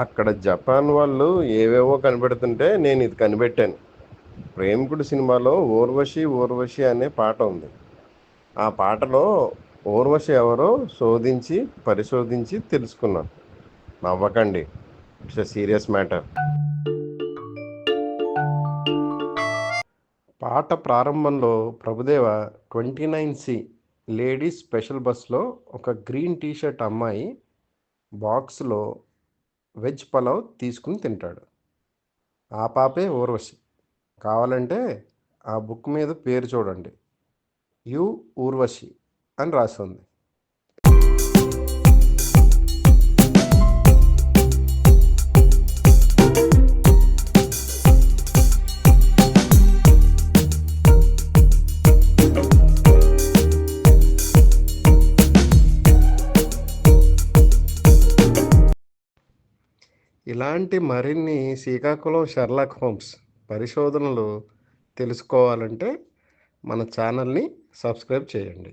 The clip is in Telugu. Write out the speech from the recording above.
అక్కడ జపాన్ వాళ్ళు ఏవేవో కనిపెడుతుంటే నేను ఇది కనిపెట్టాను. ప్రేమికుడు సినిమాలో ఊర్వశి ఊర్వశి అనే పాట ఉంది. ఆ పాటలో ఊర్వశి ఎవరో శోధించి పరిశోధించి తెలుసుకున్నాను. నవ్వకండి, ఇట్స్ ఎ సీరియస్ మ్యాటర్. పాట ప్రారంభంలో ప్రభుదేవ 29C లేడీస్ స్పెషల్ బస్లో ఒక గ్రీన్ టీషర్ట్ అమ్మాయి బాక్స్లో వెజ్ పలావ్ తీసుకుని తింటాడు. ఆ పాపే ఊర్వశి. కావాలంటే ఆ బుక్ మీద పేరు చూడండి, యు ఊర్వశి అని రాసి ఉంది. ఇలాంటి మరిన్ని శ్రీకాకుళం షెర్లాక్ హోమ్స్ పరిశోధనలు తెలుసుకోవాలంటే మన ఛానల్ని సబ్స్క్రైబ్ చేయండి.